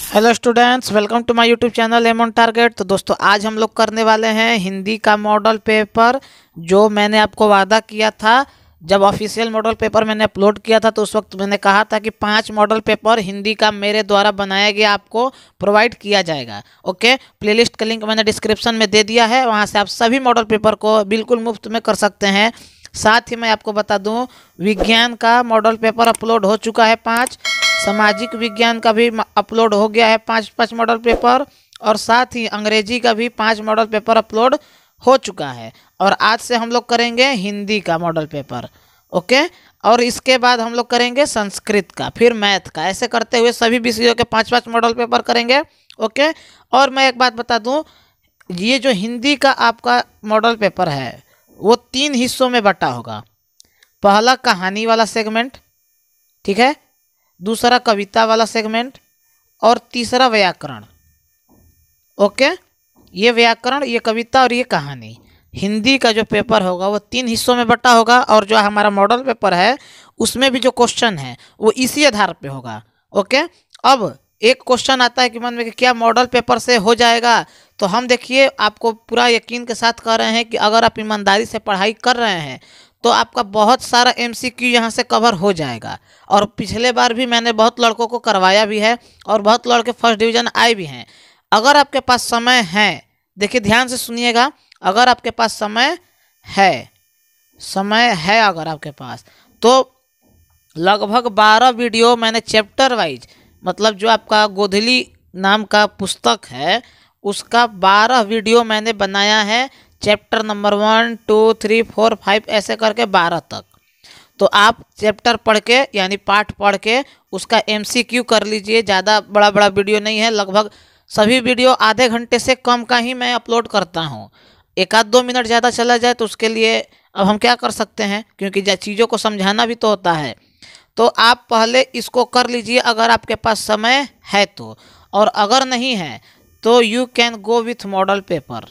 Hello students, welcome to my YouTube channel aim on target. तो दोस्तों, आज हम लोग करने वाले हैं हिंदी का मॉडल पेपर। जो मैंने आपको वादा किया था, जब ऑफिशियल मॉडल पेपर मैंने अपलोड किया था तो उस वक्त मैंने कहा था कि 5 मॉडल पेपर हिंदी का मेरे द्वारा बनाया गया आपको प्रोवाइड किया जाएगा। ओके, प्लेलिस्ट का लिंक मैंने डिस्क्रिप्शन में दे दिया है, वहाँ से आप सभी मॉडल पेपर को बिल्कुल मुफ्त में कर सकते हैं। साथ ही मैं आपको बता दूँ, विज्ञान का मॉडल पेपर अपलोड हो चुका है 5, सामाजिक विज्ञान का भी अपलोड हो गया है 5 मॉडल पेपर, और साथ ही अंग्रेजी का भी 5 मॉडल पेपर अपलोड हो चुका है। और आज से हम लोग करेंगे हिंदी का मॉडल पेपर। ओके, और इसके बाद हम लोग करेंगे संस्कृत का, फिर मैथ का, ऐसे करते हुए सभी विषयों के 5 मॉडल पेपर करेंगे। ओके, और मैं एक बात बता दूं, ये जो हिंदी का आपका मॉडल पेपर है वो 3 हिस्सों में बटा होगा। पहला कहानी वाला सेगमेंट, ठीक है, दूसरा कविता वाला सेगमेंट, और तीसरा व्याकरण। ओके, ये व्याकरण, ये कविता और ये कहानी। हिंदी का जो पेपर होगा वो 3 हिस्सों में बटा होगा, और जो हमारा मॉडल पेपर है उसमें भी जो क्वेश्चन है वो इसी आधार पे होगा। ओके, अब एक क्वेश्चन आता है कि मन में कि क्या मॉडल पेपर से हो जाएगा? तो हम देखिए, आपको पूरा यकीन के साथ कह रहे हैं कि अगर आप ईमानदारी से पढ़ाई कर रहे हैं तो आपका बहुत सारा एमसीक्यू यहाँ से कवर हो जाएगा। और पिछले बार भी मैंने बहुत लड़कों को करवाया भी है, और बहुत लड़के फर्स्ट डिवीज़न आए भी हैं। अगर आपके पास समय है, देखिए ध्यान से सुनिएगा, अगर आपके पास है समय है अगर आपके पास, तो लगभग 12 वीडियो मैंने चैप्टर वाइज, मतलब जो आपका गोधली नाम का पुस्तक है उसका 12 वीडियो मैंने बनाया है, चैप्टर नंबर 1, 2, 3, 4, 5 ऐसे करके 12 तक। तो आप चैप्टर पढ़ के, यानी पाठ पढ़ के उसका एमसीक्यू कर लीजिए। ज़्यादा बड़ा बड़ा वीडियो नहीं है, लगभग सभी वीडियो आधे घंटे से कम का ही मैं अपलोड करता हूँ। 1-2 मिनट ज़्यादा चला जाए तो उसके लिए अब हम क्या कर सकते हैं, क्योंकि चीज़ों को समझाना भी तो होता है। तो आप पहले इसको कर लीजिए अगर आपके पास समय है तो, और अगर नहीं है तो you can go with model paper,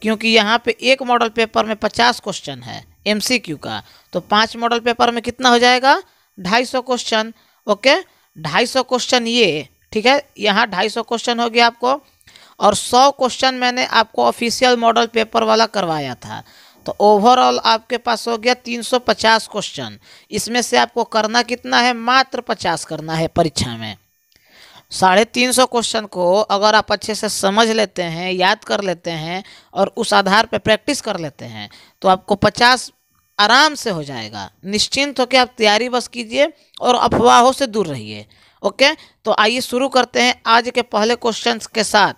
क्योंकि यहाँ पे एक मॉडल पेपर में 50 क्वेश्चन है एमसीक्यू का। तो 5 मॉडल पेपर में कितना हो जाएगा? 250 क्वेश्चन। ओके, 250 क्वेश्चन ये, ठीक है, यहाँ 250 क्वेश्चन हो गया आपको, और 100 क्वेश्चन मैंने आपको ऑफिशियल मॉडल पेपर वाला करवाया था। तो ओवरऑल आपके पास हो गया 350 क्वेश्चन। इसमें से आपको करना कितना है? मात्र 50 करना है परीक्षा में। 350 क्वेश्चन को अगर आप अच्छे से समझ लेते हैं, याद कर लेते हैं, और उस आधार पर प्रैक्टिस कर लेते हैं तो आपको 50 आराम से हो जाएगा। निश्चिंत होकर आप तैयारी बस कीजिए और अफवाहों से दूर रहिए। ओके, तो आइए शुरू करते हैं आज के पहले क्वेश्चन के साथ।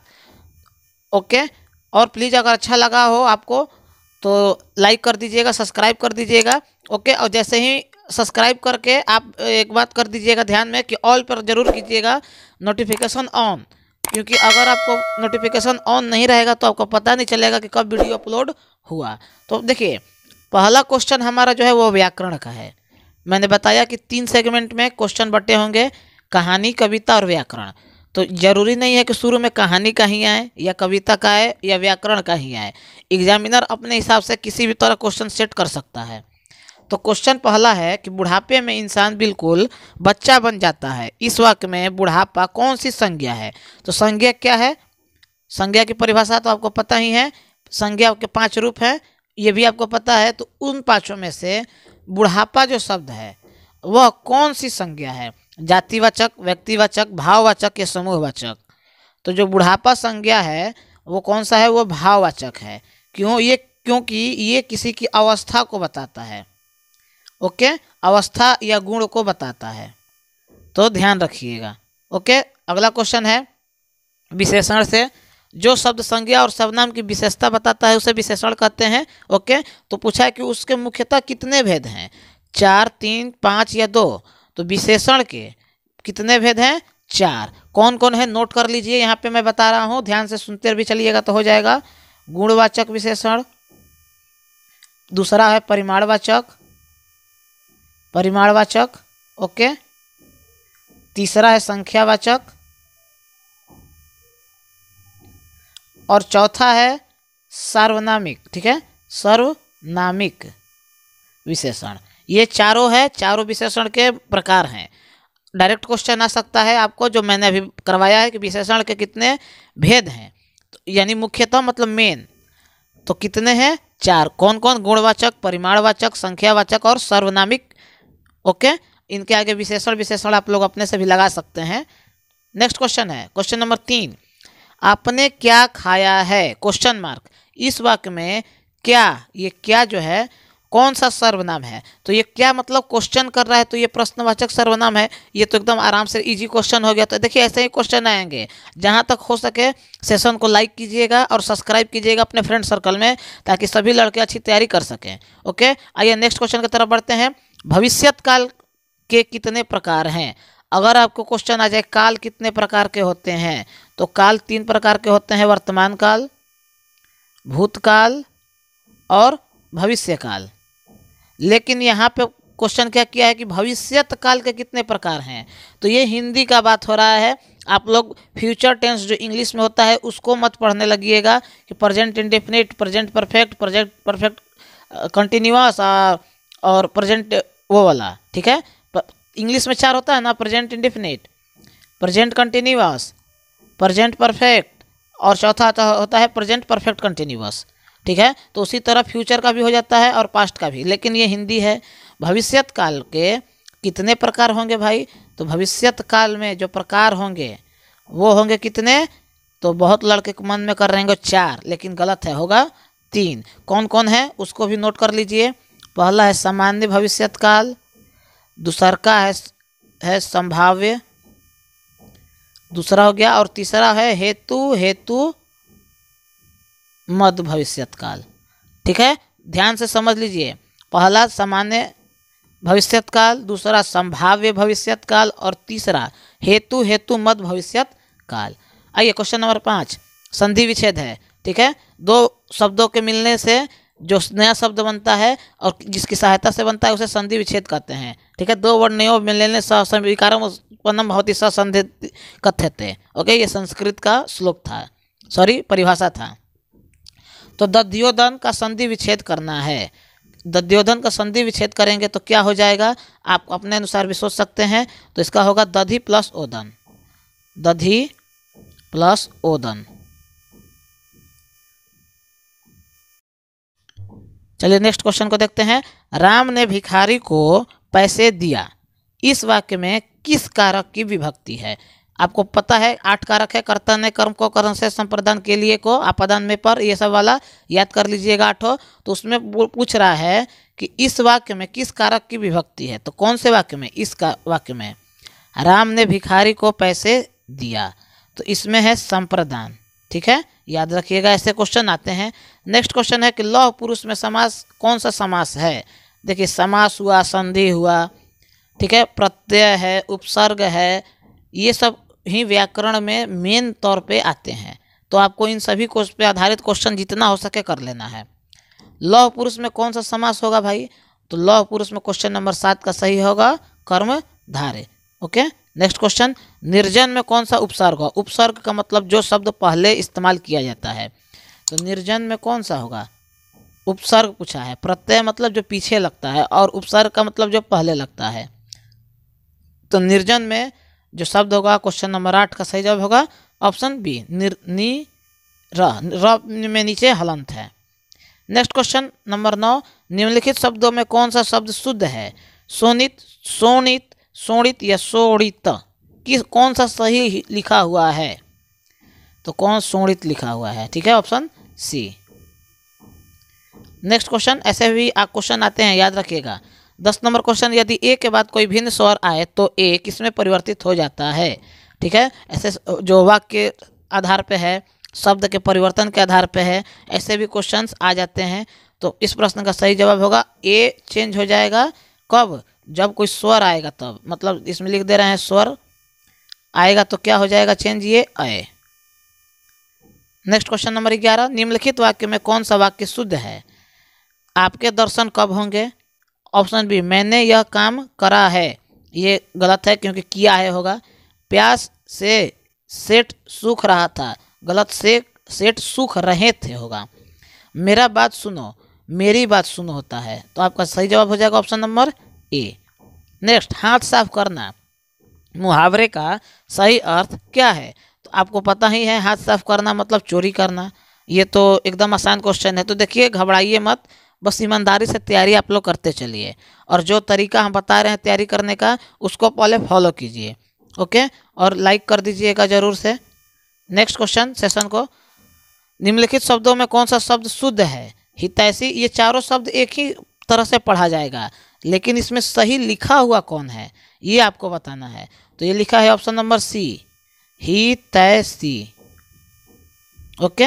ओके, और प्लीज़ अगर अच्छा लगा हो आपको तो लाइक कर दीजिएगा, सब्सक्राइब कर दीजिएगा। ओके, और जैसे ही सब्सक्राइब करके आप एक बात कर दीजिएगा ध्यान में कि ऑल पर ज़रूर कीजिएगा, नोटिफिकेशन ऑन, क्योंकि अगर आपको नोटिफिकेशन ऑन नहीं रहेगा तो आपको पता नहीं चलेगा कि कब वीडियो अपलोड हुआ। तो देखिए, पहला क्वेश्चन हमारा जो है वो व्याकरण का है। मैंने बताया कि 3 सेगमेंट में क्वेश्चन बटे होंगे, कहानी, कविता और व्याकरण। तो ज़रूरी नहीं है कि शुरू में कहानी का ही आए, या कविता का आए, या व्याकरण का ही आए। एग्जामिनर अपने हिसाब से किसी भी तरह क्वेश्चन सेट कर सकता है। तो क्वेश्चन पहला है कि बुढ़ापे में इंसान बिल्कुल बच्चा बन जाता है, इस वाक्य में बुढ़ापा कौन सी संज्ञा है? तो संज्ञा क्या है? संज्ञा की परिभाषा तो आपको पता ही है। संज्ञा के 5 रूप हैं, ये भी आपको पता है। तो उन 5 में से बुढ़ापा जो शब्द है वह कौन सी संज्ञा है? जातिवाचक, व्यक्तिवाचक, भाववाचक या समूहवाचक? तो जो बुढ़ापा संज्ञा है वो कौन सा है? वो भाववाचक है। क्यों? ये क्योंकि ये किसी की अवस्था को बताता है। ओके, अवस्था या गुण को बताता है, तो ध्यान रखिएगा। ओके, अगला क्वेश्चन है विशेषण से। जो शब्द संज्ञा और सर्वनाम की विशेषता बताता है उसे विशेषण कहते हैं। ओके, तो पूछा है कि उसके मुख्यतः कितने भेद हैं? 4, 3, 5 या 2? तो विशेषण के कितने भेद हैं? 4। कौन कौन है नोट कर लीजिए, यहाँ पे मैं बता रहा हूँ, ध्यान से सुनते भी चलिएगा तो हो जाएगा। गुणवाचक विशेषण, दूसरा है परिमाणवाचक, ओके, तीसरा है संख्यावाचक, और चौथा है सार्वनामिक। ठीक है, सार्वनामिक विशेषण। ये चारों है, चारों विशेषण के प्रकार हैं। डायरेक्ट क्वेश्चन आ सकता है आपको, जो मैंने अभी करवाया है कि विशेषण के कितने भेद हैं, तो यानी मुख्यतः मतलब मेन, तो कितने हैं? 4। कौन कौन? गुणवाचक, परिमाणवाचक, संख्यावाचक और सर्वनामिक। ओके, इनके आगे विशेषण विशेषण आप लोग अपने से भी लगा सकते हैं। नेक्स्ट क्वेश्चन है क्वेश्चन नंबर 3, आपने क्या खाया है? Question mark. इस वाक्य में क्या, ये क्या जो है कौन सा सर्वनाम है? तो ये क्या मतलब क्वेश्चन कर रहा है, तो ये प्रश्नवाचक सर्वनाम है। ये तो एकदम आराम से इजी क्वेश्चन हो गया। तो देखिए ऐसे ही क्वेश्चन आएंगे। जहाँ तक हो सके सेशन को लाइक कीजिएगा और सब्सक्राइब कीजिएगा अपने फ्रेंड सर्कल में, ताकि सभी लड़के अच्छी तैयारी कर सकें। ओके, आइए नेक्स्ट क्वेश्चन की तरफ बढ़ते हैं। भविष्यत काल के कितने प्रकार हैं? अगर आपको क्वेश्चन आ जाए काल कितने प्रकार के होते हैं, तो काल 3 प्रकार के होते हैं, वर्तमान काल, भूतकाल और भविष्य काल। लेकिन यहाँ पे क्वेश्चन क्या किया है कि भविष्यत काल के कितने प्रकार हैं, तो ये हिंदी का बात हो रहा है। आप लोग फ्यूचर टेंस जो इंग्लिश में होता है उसको मत पढ़ने लगिएगा कि present indefinite, present perfect, present perfect continuous और प्रेजेंट वो वाला। ठीक है, इंग्लिश में 4 होता है ना, present indefinite, present continuous, present perfect और चौथा होता है प्रेजेंट परफेक्ट कंटिन्यूअस। ठीक है, तो उसी तरह फ्यूचर का भी हो जाता है और पास्ट का भी, लेकिन ये हिंदी है। भविष्यत काल के कितने प्रकार होंगे भाई? तो भविष्यत काल में जो प्रकार होंगे वो होंगे कितने? तो बहुत लड़के को मन में कर रहे हैं 4, लेकिन गलत है, होगा 3। कौन कौन है उसको भी नोट कर लीजिए। पहला है सामान्य भविष्यत काल, दूसरा है संभाव्य, दूसरा हो गया, और तीसरा है हेतु मध्य भविष्यत काल। ठीक है, ध्यान से समझ लीजिए। पहला सामान्य भविष्यत काल, दूसरा संभाव्य भविष्यत काल और तीसरा हेतु मध्य भविष्यत काल। आइए क्वेश्चन नंबर 5, संधि विच्छेद है। ठीक है, 2 शब्दों के मिलने से जो नया शब्द बनता है और जिसकी सहायता से बनता है उसे संधि विच्छेद कहते हैं। ठीक है, 2 वर्ण नयो मिलने सविकारम उत्पन्नम भवति संधि कथ्यते। ओके, ये संस्कृत का श्लोक था, सॉरी परिभाषा था। तो दध्योदन का संधि विच्छेद करना है। दध्योदन का संधि विच्छेद करेंगे तो क्या हो जाएगा, आप अपने अनुसार भी सोच सकते हैं। तो इसका होगा दधि प्लस ओदन, दधि प्लस ओदन। चलिए नेक्स्ट क्वेश्चन को देखते हैं। राम ने भिखारी को पैसे दिया, इस वाक्य में किस कारक की विभक्ति है? आपको पता है 8 कारक है। कर्ता ने कर्म को, करण से, संप्रदान के लिए को, आपादान में पर, ये सब वाला याद कर लीजिएगा 8। तो उसमें पूछ रहा है कि इस वाक्य में किस कारक की विभक्ति है। तो कौन से वाक्य में? इसका वाक्य में राम ने भिखारी को पैसे दिया, तो इसमें है संप्रदान। ठीक है, याद रखिएगा, ऐसे क्वेश्चन आते हैं। नेक्स्ट क्वेश्चन है कि लौह पुरुष में समास कौन सा समास है? देखिए समास हुआ, संधि हुआ, ठीक है, प्रत्यय है, उपसर्ग है, ये सब ही व्याकरण में मेन तौर पे आते हैं। तो आपको इन सभी को पे आधारित क्वेश्चन जितना हो सके कर लेना है। लौह पुरुष में कौन सा समास होगा भाई? तो लौह पुरुष में क्वेश्चन नंबर 7 का सही होगा कर्मधारय। ओके, नेक्स्ट क्वेश्चन, निर्जन में कौन सा उपसर्ग हो? उपसर्ग का मतलब जो शब्द पहले इस्तेमाल किया जाता है। तो निर्जन में कौन सा होगा? उपसर्ग पूछा है। प्रत्यय मतलब जो पीछे लगता है और उपसर्ग का मतलब जो पहले लगता है। तो निर्जन में जो शब्द होगा क्वेश्चन नंबर 8 का सही जवाब होगा ऑप्शन बी, र में नीचे हलंत है। नेक्स्ट क्वेश्चन नंबर 9, निम्नलिखित शब्दों में कौन सा शब्द शुद्ध है? सोनित, सोनित, सोणित या सोणित, किस कौन सा सही लिखा हुआ है? तो कौन सोणित लिखा हुआ है? ठीक है, ऑप्शन सी। नेक्स्ट क्वेश्चन, ऐसे भी क्वेश्चन आते हैं, याद रखिएगा। 10 नंबर क्वेश्चन, यदि ए के बाद कोई भिन्न स्वर आए तो ए किसमें परिवर्तित हो जाता है? ठीक है, ऐसे जो वाक्य के आधार पे है, शब्द के परिवर्तन के आधार पे है, ऐसे भी क्वेश्चंस आ जाते हैं। तो इस प्रश्न का सही जवाब होगा ए चेंज हो जाएगा। कब? जब कोई स्वर आएगा तब, मतलब इसमें लिख दे रहे हैं स्वर आएगा तो क्या हो जाएगा चेंज, ये अय। नेक्स्ट क्वेश्चन नंबर 11, निम्नलिखित वाक्य में कौन सा वाक्य शुद्ध है? आपके दर्शन कब होंगे? ऑप्शन बी, मैंने यह काम करा है, ये गलत है क्योंकि किया है होगा। प्यास से सेठ सूख रहा था, गलत, से सेठ सूख रहे थे होगा। मेरा बात सुनो, मेरी बात सुनो होता है, तो आपका सही जवाब हो जाएगा ऑप्शन नंबर ए। नेक्स्ट, हाथ साफ करना, मुहावरे का सही अर्थ क्या है? तो आपको पता ही है, हाथ साफ करना मतलब चोरी करना। ये तो एकदम आसान क्वेश्चन है। तो देखिए, घबराइए मत, बस ईमानदारी से तैयारी आप लोग करते चलिए, और जो तरीका हम बता रहे हैं तैयारी करने का उसको पहले फॉलो कीजिए। ओके, और लाइक कर दीजिएगा ज़रूर से। नेक्स्ट क्वेश्चन सेशन को, निम्नलिखित शब्दों में कौन सा शब्द शुद्ध है? हितैषी, ये चारों शब्द एक ही तरह से पढ़ा जाएगा, लेकिन इसमें सही लिखा हुआ कौन है ये आपको बताना है। तो ये लिखा है ऑप्शन नंबर सी, हितैषी। Okay,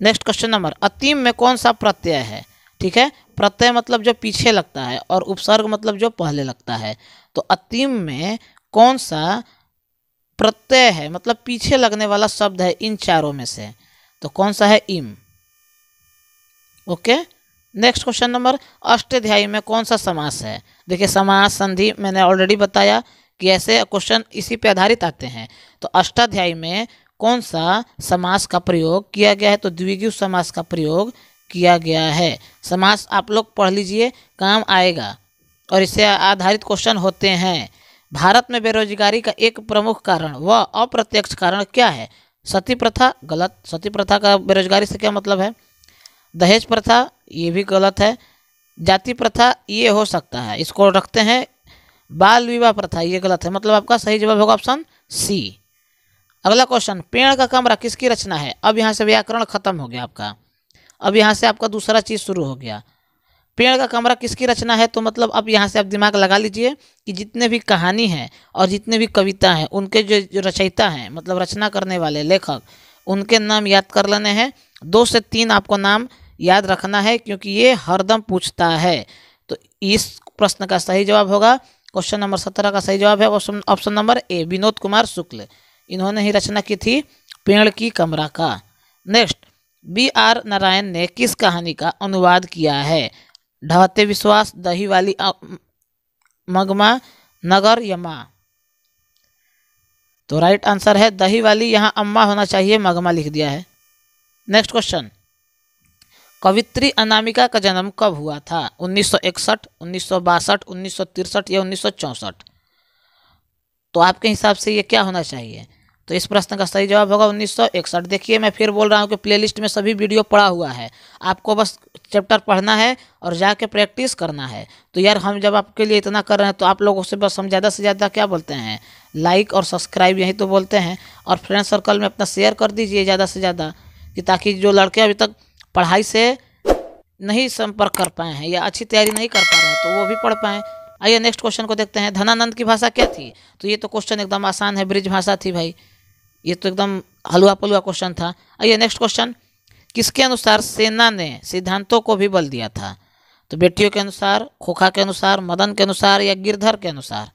next question number, Atim में कौन सा प्रत्यय है? ठीक है, प्रत्यय मतलब जो पीछे लगता है और उपसर्ग मतलब जो पहले लगता है। तो अतीम में कौन सा प्रत्यय है, मतलब पीछे लगने वाला शब्द है इन चारों में से? तो कौन सा है? इम। Okay, next question number, Ashtadhyayi में कौन सा समास है? देखिए, समास संधि मैंने ऑलरेडी बताया कि ऐसे क्वेश्चन इसी पे आधारित आते हैं। तो अष्टाध्यायी में कौन सा समास का प्रयोग किया गया है? तो द्विगु समास का प्रयोग किया गया है। समास आप लोग पढ़ लीजिए, काम आएगा, और इससे आधारित क्वेश्चन होते हैं। भारत में बेरोजगारी का एक प्रमुख कारण व अप्रत्यक्ष कारण क्या है? सती प्रथा, गलत। सती प्रथा का बेरोजगारी से क्या मतलब है? दहेज प्रथा, ये भी गलत है। जाति प्रथा, ये हो सकता है, इसको रखते हैं। बाल विवाह प्रथा, ये गलत है, मतलब आपका सही जवाब होगा ऑप्शन सी। अगला क्वेश्चन, पेड़ का कमरा किसकी रचना है? अब यहाँ से व्याकरण खत्म हो गया आपका, अब यहाँ से आपका दूसरा चीज़ शुरू हो गया। पेड़ का कमरा किसकी रचना है? तो मतलब अब यहाँ से आप दिमाग लगा लीजिए कि जितने भी कहानी हैं और जितने भी कविता हैं, उनके जो रचयिता हैं, मतलब रचना करने वाले लेखक, उनके नाम याद कर लेने हैं। 2 से 3 आपको नाम याद रखना है, क्योंकि ये हरदम पूछता है। तो इस प्रश्न का सही जवाब होगा, क्वेश्चन नंबर 17 का सही जवाब है option number A, Vinod Kumar Shukla. इन्होंने ही रचना की थी पेड़ की कमरा का। Next, B.R. नारायण ने किस कहानी का अनुवाद किया है? ढहते विश्वास, दही वाली मगमा, नगर यमा। तो राइट आंसर है दही वाली, यहाँ अम्मा होना चाहिए, मगमा लिख दिया है। नेक्स्ट क्वेश्चन, कवित्री अनामिका का जन्म कब हुआ था? 1961, 1962, 1963 या 1964? तो आपके हिसाब से ये क्या होना चाहिए? तो इस प्रश्न का सही जवाब होगा 1961। देखिए, मैं फिर बोल रहा हूँ कि प्लेलिस्ट में सभी वीडियो पड़ा हुआ है, आपको बस चैप्टर पढ़ना है और जाके प्रैक्टिस करना है। तो यार, हम जब आपके लिए इतना कर रहे हैं तो आप लोगों से बस हम ज़्यादा से ज़्यादा क्या बोलते हैं, लाइक और सब्सक्राइब, यही तो बोलते हैं। और फ्रेंड सर्कल में अपना शेयर कर दीजिए ज़्यादा से ज़्यादा, कि ताकि जो लड़के अभी तक पढ़ाई से नहीं संपर्क कर पाए हैं या अच्छी तैयारी नहीं कर पा रहे हैं तो वो भी पढ़ पाएँ। आइए नेक्स्ट क्वेश्चन को देखते हैं। धनानंद की भाषा क्या थी? तो ये तो क्वेश्चन एकदम आसान है, ब्रिज भाषा थी भाई, ये तो एकदम हलवा पलुआ क्वेश्चन था। आइए नेक्स्ट क्वेश्चन, किसके अनुसार सेना ने सिद्धांतों को भी बल दिया था? तो बेटियों के अनुसार, खोखा के अनुसार, मदन के अनुसार या गिरधर के अनुसार?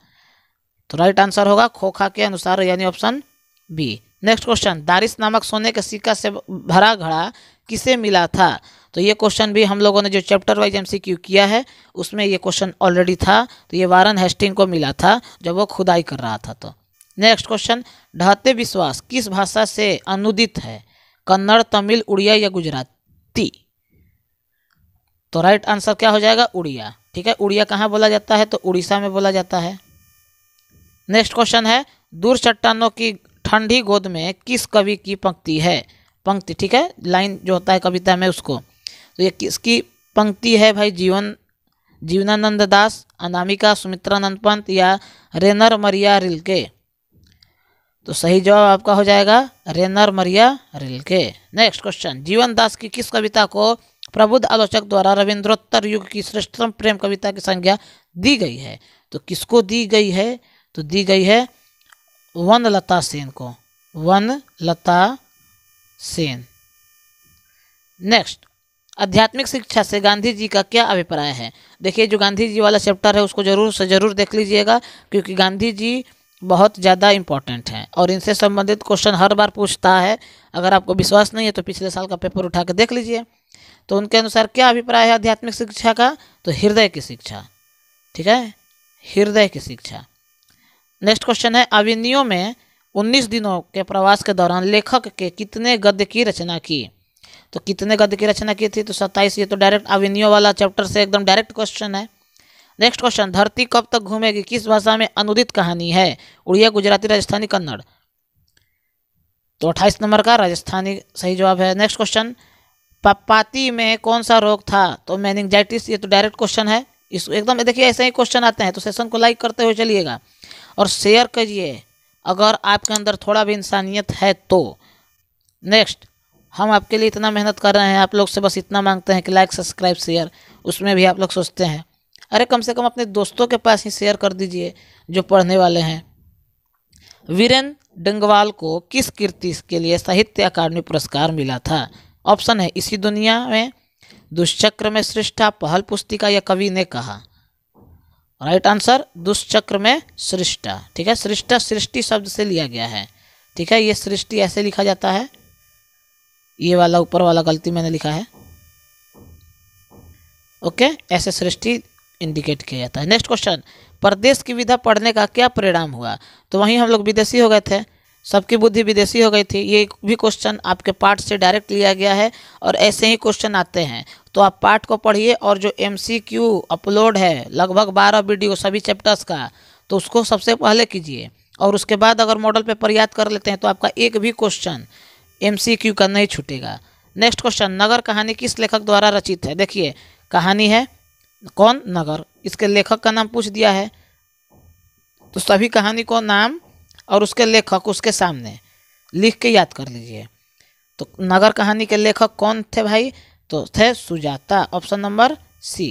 तो राइट आंसर होगा खोखा के अनुसार, यानी ऑप्शन बी। नेक्स्ट क्वेश्चन, दारिस नामक सोने के सिक्का से भरा घड़ा किसे मिला था? तो ये क्वेश्चन भी हम लोगों ने जो चैप्टर वाइज MCQ किया है उसमें ये क्वेश्चन ऑलरेडी था। तो ये वारन हेस्टिंग को मिला था जब वो खुदाई कर रहा था। तो नेक्स्ट क्वेश्चन, ढहते विश्वास किस भाषा से अनुदित है? कन्नड़, तमिल, उड़िया या गुजराती? तो राइट आंसर क्या हो जाएगा? उड़िया। ठीक है, उड़िया कहाँ बोला जाता है? तो उड़ीसा में बोला जाता है। नेक्स्ट क्वेश्चन है, दूर चट्टानों की ठंडी गोद में किस कवि की पंक्ति है? पंक्ति, ठीक है, लाइन जो होता है कविता में उसको। तो ये किसकी पंक्ति है भाई? जीवनानंद दास, अनामिका, सुमित्रानंद पंत या रेनर मरिया रिल्के? तो सही जवाब आपका हो जाएगा रेनर मरिया रिल्के। नेक्स्ट क्वेश्चन, जीवन दास की किस कविता को प्रबुद्ध आलोचक द्वारा रविंद्रोत्तर युग की श्रेष्ठतम प्रेम कविता की संज्ञा दी गई है? तो किसको दी गई है? तो दी गई है वनलता सेन को, वनलता सेन। नेक्स्ट, आध्यात्मिक शिक्षा से गांधी जी का क्या अभिप्राय है? देखिए, जो गांधी जी वाला चैप्टर है उसको जरूर से जरूर देख लीजिएगा, क्योंकि गांधी जी बहुत ज़्यादा इंपॉर्टेंट हैं और इनसे संबंधित क्वेश्चन हर बार पूछता है। अगर आपको विश्वास नहीं है तो पिछले साल का पेपर उठा के देख लीजिए। तो उनके अनुसार क्या अभिप्राय है आध्यात्मिक शिक्षा का? तो हृदय की शिक्षा। ठीक है, हृदय की शिक्षा। नेक्स्ट क्वेश्चन है, अविनियों में 19 दिनों के प्रवास के दौरान लेखक के कितने गद्य की रचना की? तो कितने गद्य की रचना की थी? तो 27। ये तो डायरेक्ट अविनियों वाला चैप्टर से एकदम डायरेक्ट क्वेश्चन है। नेक्स्ट क्वेश्चन, धरती कब तक घूमेगी किस भाषा में अनुदित कहानी है? उड़िया, गुजराती, राजस्थानी, कन्नड़। तो 28 नंबर का राजस्थानी सही जवाब है। नेक्स्ट क्वेश्चन, पपाती में कौन सा रोग था? तो मेनिंजाइटिस। ये तो डायरेक्ट क्वेश्चन है, इस एकदम देखिए ऐसे ही क्वेश्चन आते हैं, तो सेशन को लाइक करते हुए चलिएगा और शेयर करिए अगर आपके अंदर थोड़ा भी इंसानियत है तो। नेक्स्ट, हम आपके लिए इतना मेहनत कर रहे हैं, आप लोग से बस इतना मांगते हैं कि लाइक, सब्सक्राइब, शेयर। उसमें भी आप लोग सोचते हैं अरे कम से कम अपने दोस्तों के पास ही शेयर कर दीजिए जो पढ़ने वाले हैं। वीरेन डंगवाल को किस कृति के लिए साहित्य अकादमी पुरस्कार मिला था? ऑप्शन है इसी दुनिया में, दुष्चक्र में सृष्टा, पहल पुस्तिका या कवि ने कहा। राइट आंसर दुष्चक्र में सृष्टा। ठीक है, सृष्टा सृष्टि शब्द से लिया गया है। ठीक है, ये सृष्टि ऐसे लिखा जाता है, ये वाला ऊपर वाला गलती मैंने लिखा है। ओके, ऐसे सृष्टि इंडिकेट किया जाता है। नेक्स्ट क्वेश्चन, परदेश की विधा पढ़ने का क्या परिणाम हुआ? तो वहीं हम लोग विदेशी हो गए थे, सबकी बुद्धि विदेशी हो गई थी। ये भी क्वेश्चन आपके पाठ से डायरेक्ट लिया गया है और ऐसे ही क्वेश्चन आते हैं, तो आप पाठ को पढ़िए और जो MCQ अपलोड है लगभग 12 वीडियो सभी चैप्टर्स का, तो उसको सबसे पहले कीजिए और उसके बाद अगर मॉडल पेपर याद कर लेते हैं तो आपका एक भी क्वेश्चन MCQ का नहीं छूटेगा। नेक्स्ट क्वेश्चन, नगर कहानी किस लेखक द्वारा रचित है? देखिए कहानी है कौन? नगर। इसके लेखक का नाम पूछ दिया है, तो सभी कहानी को नाम और उसके लेखक उसके सामने लिख के याद कर लीजिए। तो नगर कहानी के लेखक कौन थे भाई? तो थे Sujata, option number C.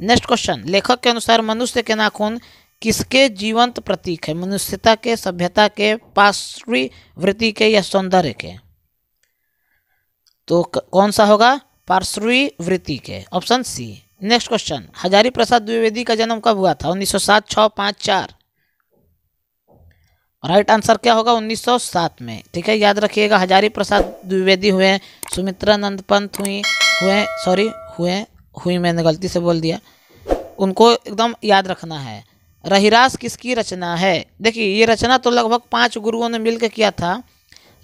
Next question, लेखक के अनुसार मनुष्य के नाखून किसके जीवंत प्रतीक है? मनुष्यता के, सभ्यता के, पार्श्वी वृत्ति के या सौंदर्य के? तो कौन सा होगा? पार्श्वी वृत्ति के, option C. Next question, Hazari Prasad Dwivedi का जन्म कब हुआ था? 1907, 6, 5, 4। राइट आंसर क्या होगा? 1907 में। ठीक है, याद रखिएगा, हजारी प्रसाद द्विवेदी हुए, सुमित्रानंद पंत हुई मैंने गलती से बोल दिया, उनको एकदम याद रखना है। रहिरास किसकी रचना है? देखिए ये रचना तो लगभग 5 गुरुओं ने मिलकर किया था,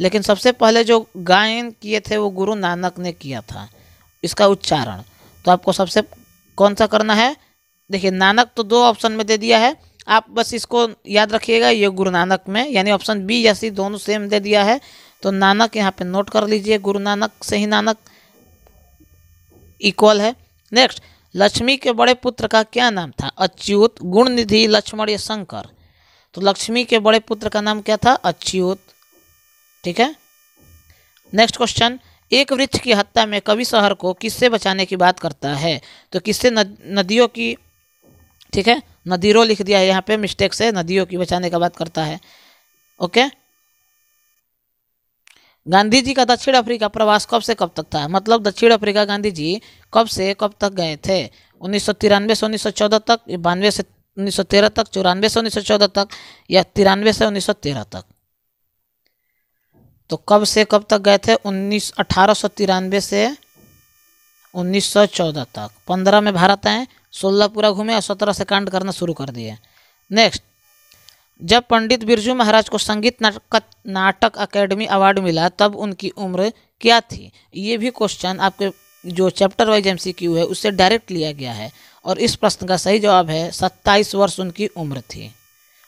लेकिन सबसे पहले जो गायन किए थे वो गुरु नानक ने किया था। इसका उच्चारण तो आपको सबसे कौन सा करना है? देखिए नानक तो 2 ऑप्शन में दे दिया है, आप बस इसको याद रखिएगा, ये गुरु नानक में, यानी ऑप्शन बी या सी दोनों सेम दे दिया है, तो नानक यहाँ पे नोट कर लीजिए, गुरु नानक से ही नानक इक्वल है। नेक्स्ट, लक्ष्मी के बड़े पुत्र का क्या नाम था? अच्युत, गुणनिधि, लक्ष्मण या शंकर? तो लक्ष्मी के बड़े पुत्र का नाम क्या था? अच्युत। ठीक है। नेक्स्ट क्वेश्चन, एक वृक्ष की हत्या में कवि शहर को किससे बचाने की बात करता है? तो किससे? नदियों की। ठीक है, नदीरों लिख दिया है यहाँ पे मिस्टेक से, नदियों की बचाने का बात करता है। ओके। गांधी जी का दक्षिण अफ्रीका प्रवास कब से कब तक था? मतलब दक्षिण अफ्रीका गांधी जी कब से कब तक गए थे? 1993 से 1914 तक, 92 से 1913 तक, 94 से 1914 तक या 93 से 1913 तक? तो कब से कब तक गए थे? 1893 से 1914 तक। 15 में भारत आए, 16 पूरा घूमे और 17 से कांड करना शुरू कर दिए। नेक्स्ट, जब पंडित बिरजू महाराज को संगीत नाटक अकेडमी अवार्ड मिला तब उनकी उम्र क्या थी? ये भी क्वेश्चन आपके जो चैप्टर वाइज MCQ है उससे डायरेक्ट लिया गया है और इस प्रश्न का सही जवाब है 27 वर्ष उनकी उम्र थी।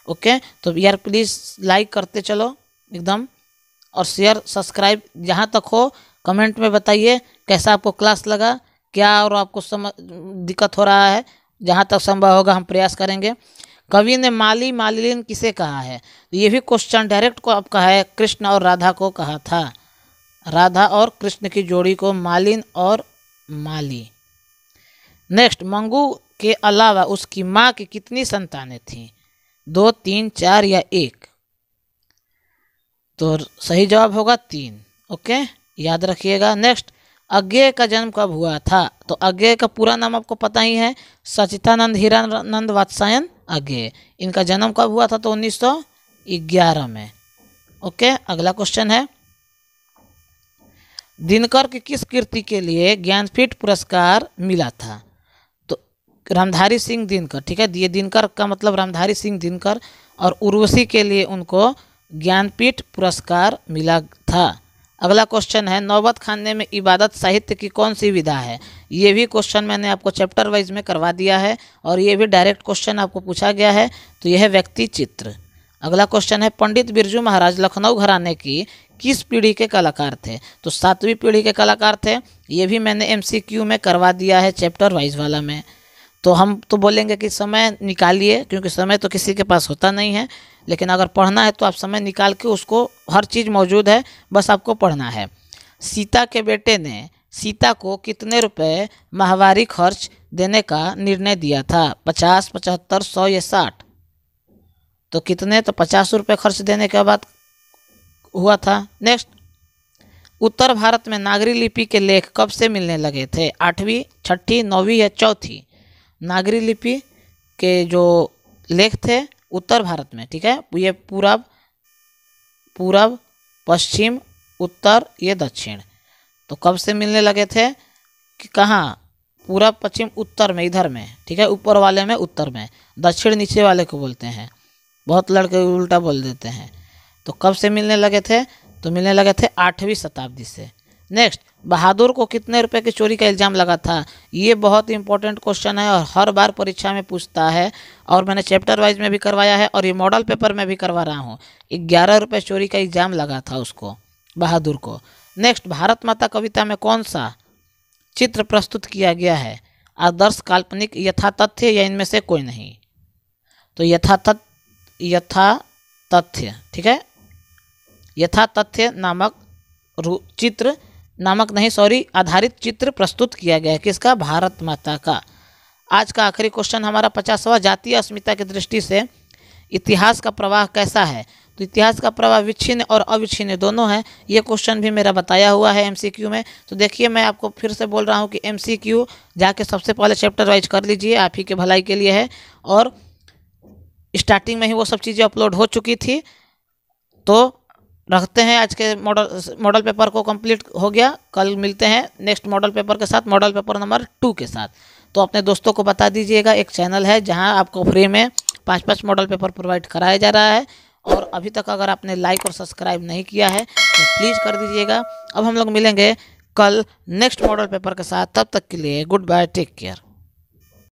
ओके, तो यार प्लीज़ लाइक करते चलो एकदम, और शेयर सब्सक्राइब जहाँ तक हो कमेंट में बताइए कैसा आपको क्लास लगा, क्या और आपको दिक्कत हो रहा है। जहाँ तक संभव होगा हम प्रयास करेंगे। कवि ने माली मालिन किसे कहा है? तो ये भी क्वेश्चन डायरेक्ट को आपका है, कृष्ण और राधा को कहा था। राधा और कृष्ण की जोड़ी को मालिन और माली। नेक्स्ट, मंगू के अलावा उसकी माँ की कितनी संतानें थीं? 2, 3, 4 या 1? तो सही जवाब होगा 3। ओके, याद रखिएगा। नेक्स्ट, अज्ञेय का जन्म कब हुआ था? तो अज्ञेय का पूरा नाम आपको पता ही है, सचितानंद हीरानंद वात्स्यायन अज्ञेय। इनका जन्म कब हुआ था? तो 1911 में। ओके, अगला क्वेश्चन है, दिनकर की किस कृति के लिए ज्ञानपीठ पुरस्कार मिला था? तो रामधारी सिंह दिनकर। ठीक है, ये दिनकर का मतलब रामधारी सिंह दिनकर, और उर्वशी के लिए उनको ज्ञानपीठ पुरस्कार मिला था। अगला क्वेश्चन है नौबत खाने में इबादत साहित्य की कौन सी विधा है। ये भी क्वेश्चन मैंने आपको चैप्टर वाइज में करवा दिया है और ये भी डायरेक्ट क्वेश्चन आपको पूछा गया है, तो यह है व्यक्ति चित्र। अगला क्वेश्चन है पंडित बिरजू महाराज लखनऊ घराने की किस पीढ़ी के कलाकार थे। तो 7वीं पीढ़ी के कलाकार थे। ये भी मैंने MCQ में करवा दिया है चैप्टर वाइज वाला में। तो हम तो बोलेंगे कि समय निकालिए, क्योंकि समय तो किसी के पास होता नहीं है, लेकिन अगर पढ़ना है तो आप समय निकाल के उसको, हर चीज़ मौजूद है, बस आपको पढ़ना है। सीता के बेटे ने सीता को कितने रुपए माहवारी खर्च देने का निर्णय दिया था। 50, 75, 100 या 60। तो कितने, तो 50 रुपये खर्च देने के बाद हुआ था। नेक्स्ट, उत्तर भारत में नागरी लिपि के लेख कब से मिलने लगे थे। 8वीं, 6ठी, 9वीं या 4थी। नागरी लिपि के जो लेख थे उत्तर भारत में, ठीक है, ये पूरब, पश्चिम, उत्तर, ये दक्षिण। तो कब से मिलने लगे थे कि कहाँ, पूरब, पश्चिम, उत्तर में, इधर में, ठीक है, ऊपर वाले में उत्तर में, दक्षिण नीचे वाले को बोलते हैं, बहुत लड़के उल्टा बोल देते हैं। तो कब से मिलने लगे थे, तो मिलने लगे थे 8वीं शताब्दी से। नेक्स्ट, बहादुर को कितने रुपए की चोरी का इल्ज़ाम लगा था। ये बहुत इंपॉर्टेंट क्वेश्चन है और हर बार परीक्षा में पूछता है, और मैंने चैप्टर वाइज में भी करवाया है और ये मॉडल पेपर में भी करवा रहा हूँ। 11 रुपये चोरी का इल्ज़ाम लगा था उसको, बहादुर को। नेक्स्ट, भारत माता कविता में कौन सा चित्र प्रस्तुत किया गया है। आदर्श, काल्पनिक, यथातथ्य या इनमें से कोई नहीं। तो यथातथ्य, ठीक है, यथातथ्य नामक चित्र, आधारित चित्र प्रस्तुत किया गया है। किसका, भारत माता का। आज का आखिरी क्वेश्चन हमारा 50वां, जातीय अस्मिता की दृष्टि से इतिहास का प्रवाह कैसा है। तो इतिहास का प्रवाह विच्छिन्न और अविच्छिन्न दोनों है। ये क्वेश्चन भी मेरा बताया हुआ है MCQ में। तो देखिए, मैं आपको फिर से बोल रहा हूँ कि MCQ जाके सबसे पहले चैप्टर वाइज कर लीजिए, आप ही के भलाई के लिए है। और स्टार्टिंग में ही वो सब चीज़ें अपलोड हो चुकी थी। तो रखते हैं, आज के मॉडल पेपर को कंप्लीट हो गया। कल मिलते हैं नेक्स्ट मॉडल पेपर के साथ, मॉडल पेपर नंबर 2 के साथ। तो अपने दोस्तों को बता दीजिएगा, एक चैनल है जहां आपको फ्री में 5-5 मॉडल पेपर प्रोवाइड कराया जा रहा है। और अभी तक अगर आपने लाइक और सब्सक्राइब नहीं किया है तो प्लीज़ कर दीजिएगा। अब हम लोग मिलेंगे कल नेक्स्ट मॉडल पेपर के साथ। तब तक के लिए गुड बाय, टेक केयर।